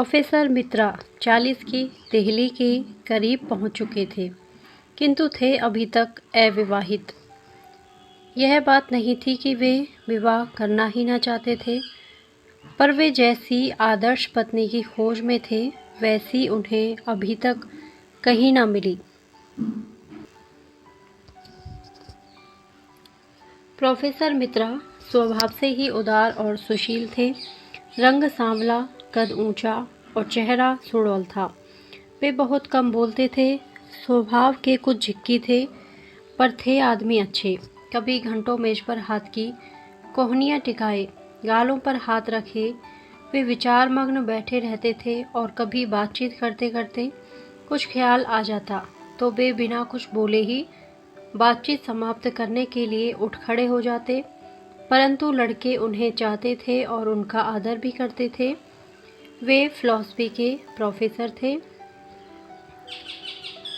Professor मित्रा 40 की देहली के करीब पहुंच चुके थे, किंतु थे अभी तक अविवाहित। यह बात नहीं थी कि वे विवाह करना ही ना चाहते थे, पर वे जैसी आदर्श पत्नी की खोज में थे, वैसी उन्हें अभी तक कहीं ना मिली। प्रोफेसर मित्रा स्वभाव से ही उदार और सुशील थे। रंग सांवला, कद ऊंचा और चेहरा सुडौल था। वे बहुत कम बोलते थे, स्वभाव के कुछ झिक्की थे, पर थे आदमी अच्छे। कभी घंटों मेज पर हाथ की कोहनियाँ टिकाए, गालों पर हाथ रखे वे विचार मग्न बैठे रहते थे, और कभी बातचीत करते करते कुछ ख्याल आ जाता तो वे बिना कुछ बोले ही बातचीत समाप्त करने के लिए उठ खड़े हो जाते। परंतु लड़के उन्हें चाहते थे और उनका आदर भी करते थे। वे फिलॉसफी के प्रोफेसर थे।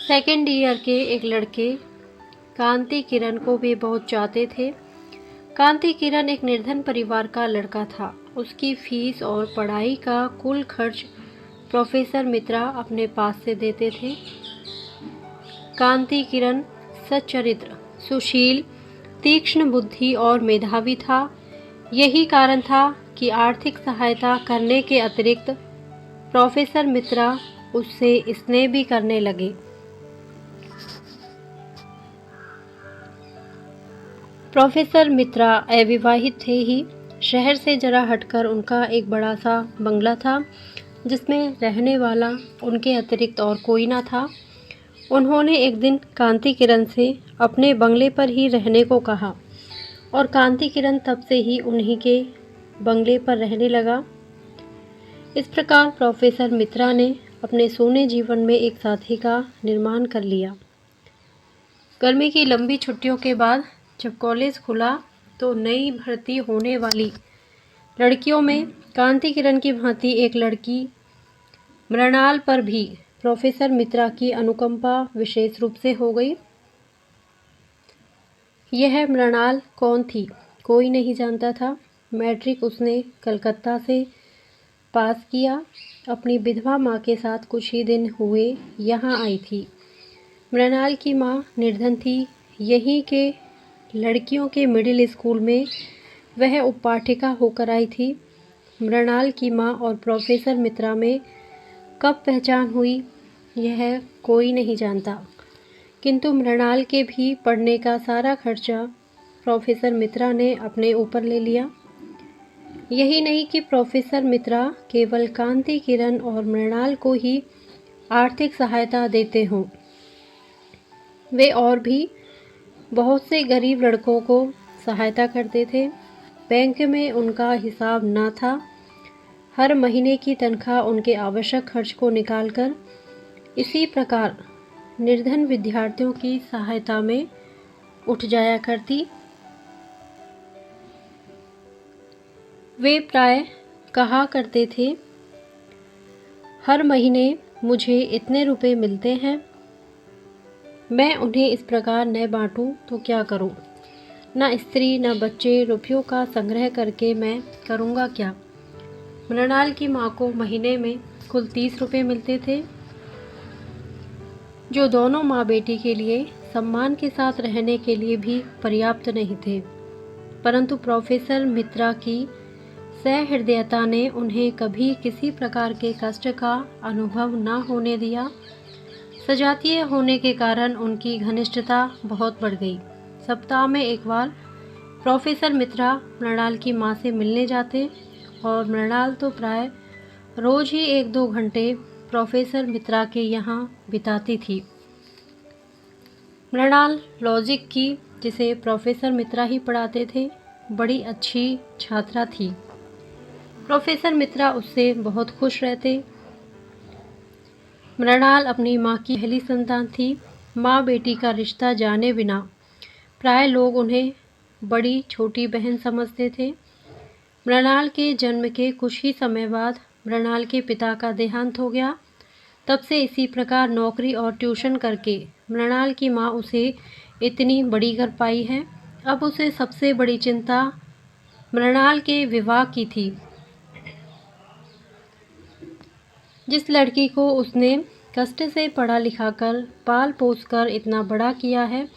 सेकेंड ईयर के एक लड़के कांति किरण को वे बहुत चाहते थे। कांति किरण एक निर्धन परिवार का लड़का था। उसकी फीस और पढ़ाई का कुल खर्च प्रोफेसर मित्रा अपने पास से देते थे। कांति किरण सच्चरित्र, सुशील, तीक्ष्ण बुद्धि और मेधावी था। यही कारण था कि आर्थिक सहायता करने के अतिरिक्त प्रोफेसर मित्रा उससे स्नेह भी करने लगे। प्रोफेसर मित्रा अविवाहित थे ही। शहर से जरा हटकर उनका एक बड़ा सा बंगला था, जिसमें रहने वाला उनके अतिरिक्त और कोई ना था। उन्होंने एक दिन कांति किरण से अपने बंगले पर ही रहने को कहा, और कांति किरण तब से ही उन्हीं के बंगले पर रहने लगा। इस प्रकार प्रोफेसर मित्रा ने अपने सोने जीवन में एक साथी का निर्माण कर लिया। गर्मी की लंबी छुट्टियों के बाद जब कॉलेज खुला तो नई भर्ती होने वाली लड़कियों में कांति किरण की भांति एक लड़की मृणाल पर भी प्रोफेसर मित्रा की अनुकंपा विशेष रूप से हो गई। यह मृणाल कौन थी, कोई नहीं जानता था। मैट्रिक उसने कलकत्ता से पास किया। अपनी विधवा माँ के साथ कुछ ही दिन हुए यहाँ आई थी। मृणाल की माँ निर्धन थी। यहीं के लड़कियों के मिडिल स्कूल में वह उपपाठिका होकर आई थी। मृणाल की माँ और प्रोफेसर मित्रा में कब पहचान हुई, यह कोई नहीं जानता, किंतु मृणाल के भी पढ़ने का सारा खर्चा प्रोफेसर मित्रा ने अपने ऊपर ले लिया। यही नहीं कि प्रोफेसर मित्रा केवल कांति किरण और मृणाल को ही आर्थिक सहायता देते हों, वे और भी बहुत से गरीब लड़कों को सहायता करते थे। बैंक में उनका हिसाब ना था। हर महीने की तनख्वाह उनके आवश्यक खर्च को निकालकर इसी प्रकार निर्धन विद्यार्थियों की सहायता में उठ जाया करती। वे प्राय कहा करते थे, हर महीने मुझे इतने रुपए मिलते हैं, मैं उन्हें इस प्रकार न बांटूं तो क्या करूं? न स्त्री न बच्चे, रुपयों का संग्रह करके मैं करूंगा क्या? मृणाल की माँ को महीने में कुल 30 रुपये मिलते थे, जो दोनों माँ बेटी के लिए सम्मान के साथ रहने के लिए भी पर्याप्त नहीं थे। परंतु प्रोफेसर मित्रा की सहृदयता ने उन्हें कभी किसी प्रकार के कष्ट का अनुभव न होने दिया। सजातीय होने के कारण उनकी घनिष्ठता बहुत बढ़ गई। सप्ताह में एक बार प्रोफेसर मित्रा मृणाल की माँ से मिलने जाते, और मृणाल तो प्राय रोज ही 1-2 घंटे प्रोफेसर मित्रा के यहाँ बिताती थी। मृणाल लॉजिक की, जिसे प्रोफेसर मित्रा ही पढ़ाते थे, बड़ी अच्छी छात्रा थी। प्रोफेसर मित्रा उससे बहुत खुश रहते। मृणाल अपनी माँ की पहली संतान थी। माँ बेटी का रिश्ता जाने बिना प्राय लोग उन्हें बड़ी छोटी बहन समझते थे। मृणाल के जन्म के कुछ ही समय बाद मृणाल के पिता का देहांत हो गया। तब से इसी प्रकार नौकरी और ट्यूशन करके मृणाल की माँ उसे इतनी बड़ी कर पाई है। अब उसे सबसे बड़ी चिंता मृणाल के विवाह की थी। जिस लड़की को उसने कष्ट से पढ़ा लिखा कर पाल पोस कर इतना बड़ा किया है,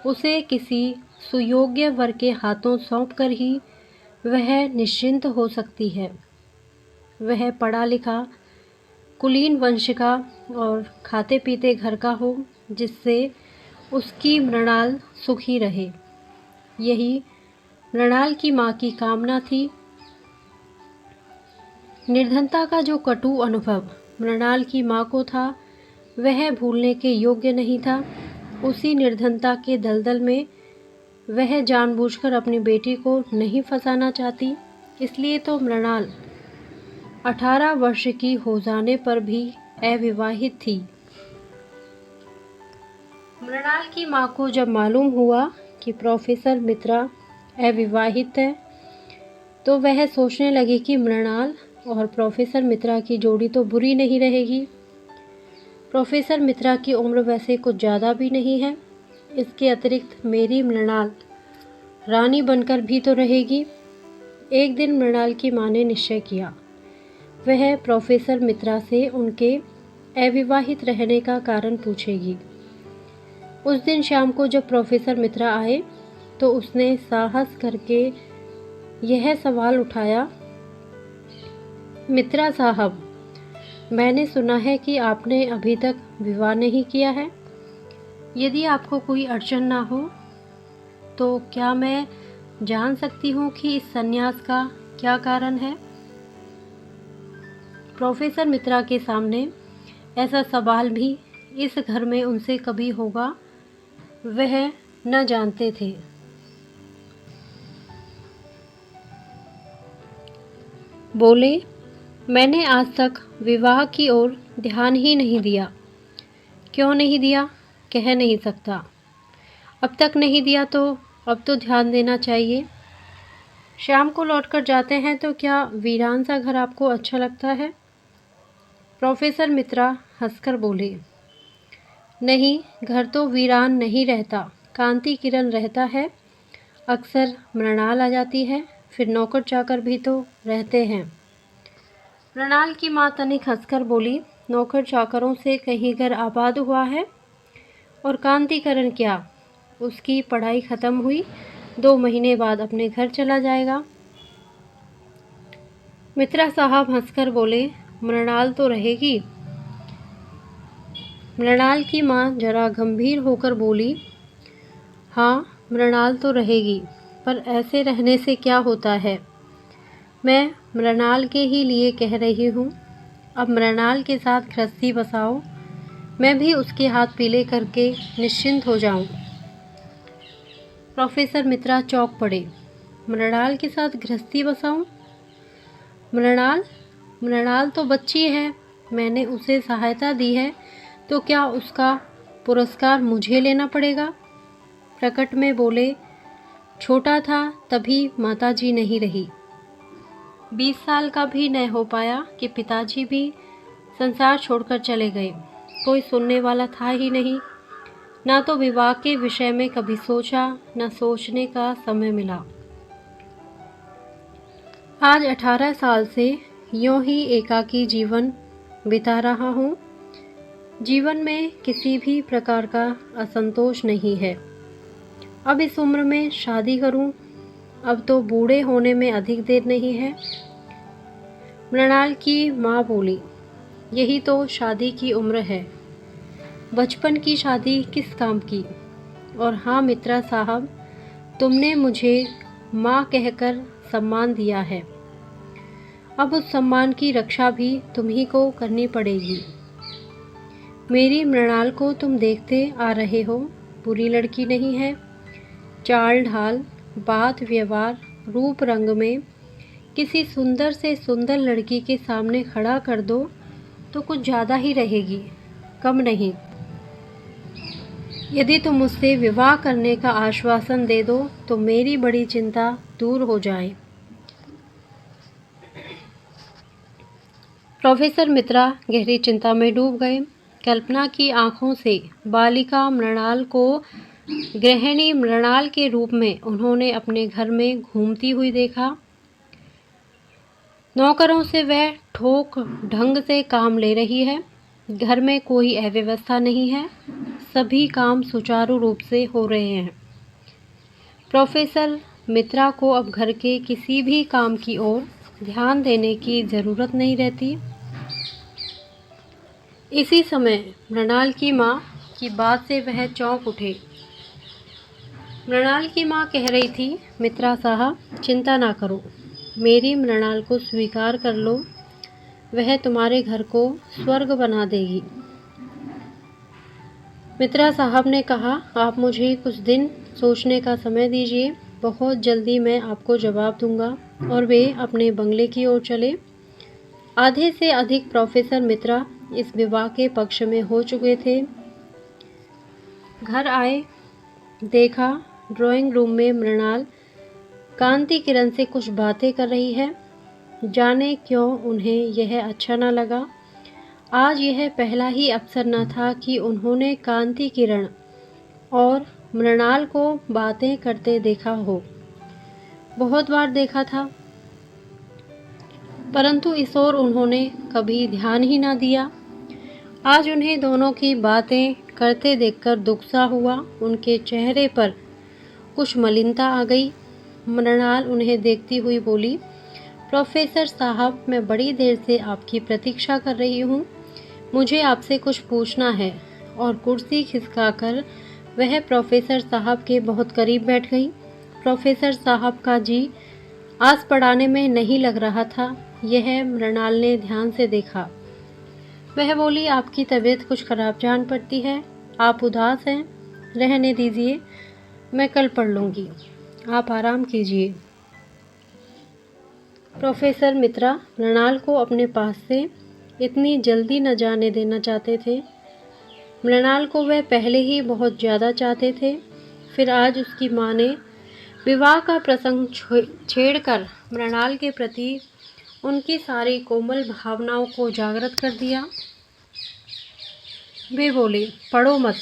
उसे किसी सुयोग्य वर के हाथों सौंप कर ही वह निश्चिंत हो सकती है। वह पढ़ा लिखा, कुलीन वंश का और खाते पीते घर का हो, जिससे उसकी मृणाल सुखी रहे। यही मृणाल की माँ की कामना थी। निर्धनता का जो कटु अनुभव मृणाल की माँ को था, वह भूलने के योग्य नहीं था। उसी निर्धनता के दलदल में वह जानबूझकर अपनी बेटी को नहीं फंसाना चाहती। इसलिए तो मृणाल 18 वर्ष की हो जाने पर भी अविवाहित थी। मृणाल की माँ को जब मालूम हुआ कि प्रोफेसर मित्रा अविवाहित है, तो वह सोचने लगी कि मृणाल और प्रोफेसर मित्रा की जोड़ी तो बुरी नहीं रहेगी। प्रोफेसर मित्रा की उम्र वैसे कुछ ज़्यादा भी नहीं है। इसके अतिरिक्त मेरी मृणाल रानी बनकर भी तो रहेगी। एक दिन मृणाल की माँ ने निश्चय किया, वह प्रोफेसर मित्रा से उनके अविवाहित रहने का कारण पूछेगी। उस दिन शाम को जब प्रोफेसर मित्रा आए, तो उसने साहस करके यह सवाल उठाया, मित्रा साहब, मैंने सुना है कि आपने अभी तक विवाह नहीं किया है। यदि आपको कोई अड़चन ना हो, तो क्या मैं जान सकती हूँ कि इस संन्यास का क्या कारण है? प्रोफेसर मित्रा के सामने ऐसा सवाल भी इस घर में उनसे कभी होगा, वह न जानते थे। बोले, मैंने आज तक विवाह की ओर ध्यान ही नहीं दिया। क्यों नहीं दिया, कह नहीं सकता। अब तक नहीं दिया तो अब तो ध्यान देना चाहिए। शाम को लौटकर जाते हैं तो क्या वीरान सा घर आपको अच्छा लगता है? प्रोफेसर मित्रा हंसकर बोले, नहीं, घर तो वीरान नहीं रहता, कांति किरण रहता है। अक्सर मृणाल आ जाती है, फिर नौकर चाकर भी तो रहते हैं। मृणाल की माँ तनिक हंसकर बोली, नौकर चाकरों से कहीं घर आबाद हुआ है? और कांतिकरण क्या, उसकी पढ़ाई खत्म हुई 2 महीने बाद अपने घर चला जाएगा। मित्रा साहब हंसकर बोले, मृणाल तो रहेगी। मृणाल की माँ जरा गंभीर होकर बोली, हाँ, मृणाल तो रहेगी, पर ऐसे रहने से क्या होता है? मैं मृणाल के ही लिए कह रही हूँ। अब मृणाल के साथ गृहस्थी बसाओ, मैं भी उसके हाथ पीले करके निश्चिंत हो जाऊं। प्रोफेसर मित्रा चौंक पड़े। मृणाल के साथ गृहस्थी बसाऊं? मृणाल तो बच्ची है, मैंने उसे सहायता दी है, तो क्या उसका पुरस्कार मुझे लेना पड़ेगा? प्रकट में बोले, छोटा था तभी माताजी नहीं रही। 20 साल का भी न हो पाया कि पिताजी भी संसार छोड़कर चले गए। कोई सुनने वाला था ही नहीं। ना तो विवाह के विषय में कभी सोचा, न सोचने का समय मिला। आज 18 साल से यूं ही एकाकी जीवन बिता रहा हूँ। जीवन में किसी भी प्रकार का असंतोष नहीं है। अब इस उम्र में शादी करूं, अब तो बूढ़े होने में अधिक देर नहीं है। मृणाल की माँ बोली, यही तो शादी की उम्र है, बचपन की शादी किस काम की। और हाँ मित्रा साहब, तुमने मुझे माँ कहकर सम्मान दिया है, अब उस सम्मान की रक्षा भी तुम्ही को करनी पड़ेगी। मेरी मृणाल को तुम देखते आ रहे हो, बुरी लड़की नहीं है। चाल ढाल, बात व्यवहार, रूप रंग में किसी सुंदर से सुंदर लड़की के सामने खड़ा कर दो तो कुछ ज़्यादा ही रहेगी, कम नहीं। यदि तुम मुझसे विवाह करने का आश्वासन दे दो तो मेरी बड़ी चिंता दूर हो जाए। प्रोफेसर मित्रा गहरी चिंता में डूब गए। कल्पना की आंखों से बालिका मृणाल को गृहिणी मृणाल के रूप में उन्होंने अपने घर में घूमती हुई देखा। नौकरों से वह ठोक ढंग से काम ले रही है। घर में कोई अव्यवस्था नहीं है, सभी काम सुचारू रूप से हो रहे हैं। प्रोफेसर मित्रा को अब घर के किसी भी काम की ओर ध्यान देने की ज़रूरत नहीं रहती। इसी समय मृणाल की माँ की बात से वह चौंक उठे। मृणाल की माँ कह रही थी, मित्रा साहब चिंता ना करो, मेरी मृणाल को स्वीकार कर लो, वह तुम्हारे घर को स्वर्ग बना देगी। मित्रा साहब ने कहा, आप मुझे कुछ दिन सोचने का समय दीजिए, बहुत जल्दी मैं आपको जवाब दूंगा। और वे अपने बंगले की ओर चले। आधे से अधिक प्रोफेसर मित्रा इस विवाह के पक्ष में हो चुके थे। घर आए, देखा ड्राइंग रूम में मृणाल कांति किरण से कुछ बातें कर रही है। जाने क्यों उन्हें यह अच्छा न लगा। आज यह पहला ही अवसर न था कि उन्होंने कांति किरण और मृणाल को बातें करते देखा हो। बहुत बार देखा था, परंतु इस ओर उन्होंने कभी ध्यान ही ना दिया। आज उन्हें दोनों की बातें करते देखकर दुख सा हुआ। उनके चेहरे पर कुछ मलिनता आ गई। मृणाल उन्हें देखती हुई बोली, प्रोफेसर साहब मैं बड़ी देर से आपकी प्रतीक्षा कर रही हूँ, मुझे आपसे कुछ पूछना है। और कुर्सी खिसकाकर वह प्रोफेसर साहब के बहुत करीब बैठ गई। प्रोफेसर साहब का जी आस पढ़ाने में नहीं लग रहा था, यह मृणाल ने ध्यान से देखा। वह बोली, आपकी तबीयत कुछ खराब जान पड़ती है, आप उदास हैं, रहने दीजिए, मैं कल पढ़ लूँगी, आप आराम कीजिए। प्रोफेसर मित्रा मृणाल को अपने पास से इतनी जल्दी न जाने देना चाहते थे। मृणाल को वह पहले ही बहुत ज़्यादा चाहते थे, फिर आज उसकी माँ ने विवाह का प्रसंग छेड़कर मृणाल के प्रति उनकी सारी कोमल भावनाओं को जागृत कर दिया। वे बोले, पढ़ो मत,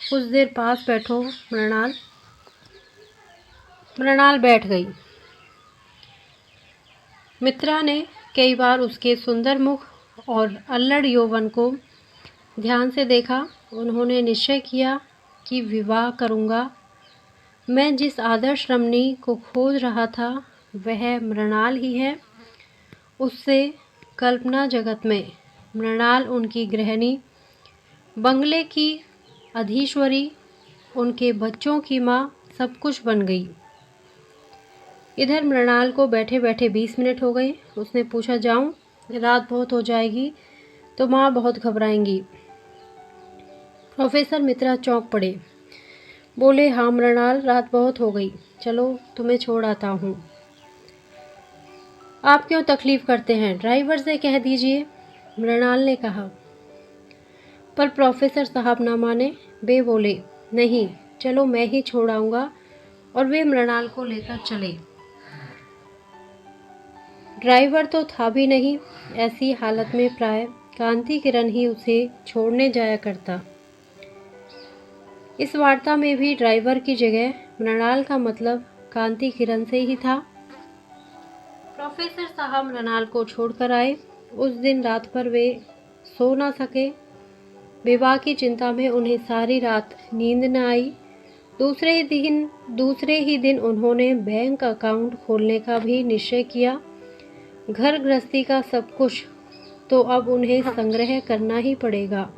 कुछ देर पास बैठो मृणाल। मृणाल बैठ गई। मित्रा ने कई बार उसके सुंदर मुख और अल्लड़ यौवन को ध्यान से देखा। उन्होंने निश्चय किया कि विवाह करूँगा। मैं जिस आदर्श रमणी को खोज रहा था वह मृणाल ही है। उससे कल्पना जगत में मृणाल उनकी गृहिणी, बंगले की अधीश्वरी, उनके बच्चों की माँ, सब कुछ बन गई। इधर मृणाल को बैठे बैठे 20 मिनट हो गए। उसने पूछा, जाऊं? रात बहुत हो जाएगी तो माँ बहुत घबराएंगी। प्रोफेसर मित्रा चौंक पड़े, बोले, हाँ मृणाल, रात बहुत हो गई, चलो तुम्हें छोड़ आता हूँ। आप क्यों तकलीफ़ करते हैं, ड्राइवर से कह दीजिए, मृणाल ने कहा। पर प्रोफेसर साहब ना माने। वे बोले, नहीं, चलो मैं ही छोड़ आऊँगा। और वे मृणाल को लेकर चले। ड्राइवर तो था भी नहीं। ऐसी हालत में प्राय कांति किरण ही उसे छोड़ने जाया करता। इस वार्ता में भी ड्राइवर की जगह मृणाल का मतलब कांति किरण से ही था। प्रोफेसर साहब मृणाल को छोड़कर आए। उस दिन रात भर वे सो ना सके। विवाह की चिंता में उन्हें सारी रात नींद न आई। दूसरे ही दिन उन्होंने बैंक अकाउंट खोलने का भी निश्चय किया। घर गृहस्थी का सब कुछ तो अब उन्हें संग्रह करना ही पड़ेगा।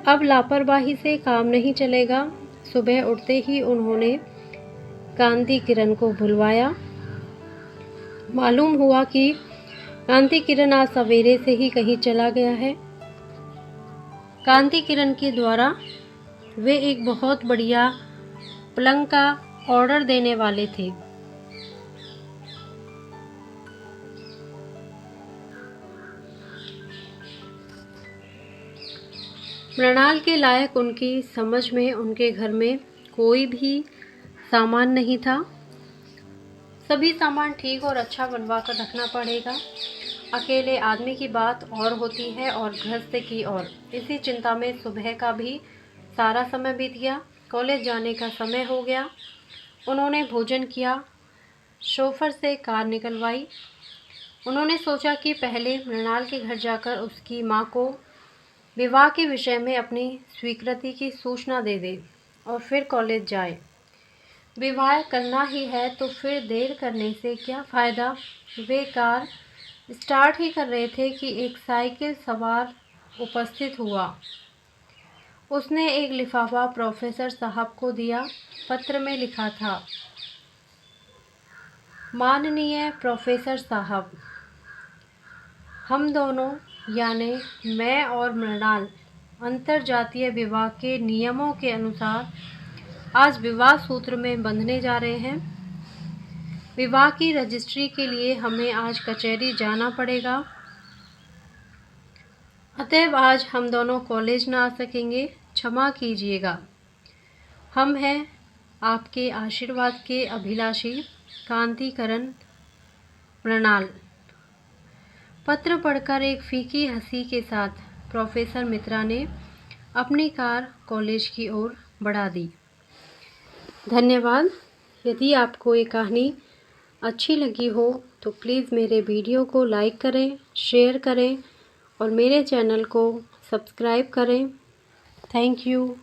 अब लापरवाही से काम नहीं चलेगा। सुबह उठते ही उन्होंने कांति किरण को बुलवाया। मालूम हुआ कि कांति किरण आज सवेरे से ही कहीं चला गया है। कांति किरण के द्वारा वे एक बहुत बढ़िया पलंग का ऑर्डर देने वाले थे। मृणाल के लायक उनकी समझ में उनके घर में कोई भी सामान नहीं था। सभी सामान ठीक और अच्छा बनवा कर रखना पड़ेगा। अकेले आदमी की बात और होती है और गृहस्थ की और। इसी चिंता में सुबह का भी सारा समय बीत गया। कॉलेज जाने का समय हो गया। उन्होंने भोजन किया, शोफर से कार निकलवाई। उन्होंने सोचा कि पहले मृणाल के घर जाकर उसकी माँ को विवाह के विषय में अपनी स्वीकृति की सूचना दे दे और फिर कॉलेज जाए। विवाह करना ही है तो फिर देर करने से क्या फ़ायदा। वे कार स्टार्ट ही कर रहे थे कि एक साइकिल सवार उपस्थित हुआ। उसने एक लिफाफा प्रोफेसर साहब को दिया। पत्र में लिखा था, माननीय प्रोफेसर साहब, हम दोनों यानी मैं और मृणाल अंतरजातीय विवाह के नियमों के अनुसार आज विवाह सूत्र में बंधने जा रहे हैं। विवाह की रजिस्ट्री के लिए हमें आज कचहरी जाना पड़ेगा। अतएव आज हम दोनों कॉलेज ना आ सकेंगे, क्षमा कीजिएगा। हम हैं आपके आशीर्वाद के अभिलाषी कांतिकरण मृणाल। पत्र पढ़कर एक फीकी हंसी के साथ प्रोफेसर मित्रा ने अपनी कार कॉलेज की ओर बढ़ा दी। धन्यवाद। यदि आपको ये कहानी अच्छी लगी हो तो प्लीज़ मेरे वीडियो को लाइक करें, शेयर करें और मेरे चैनल को सब्सक्राइब करें। Thank you.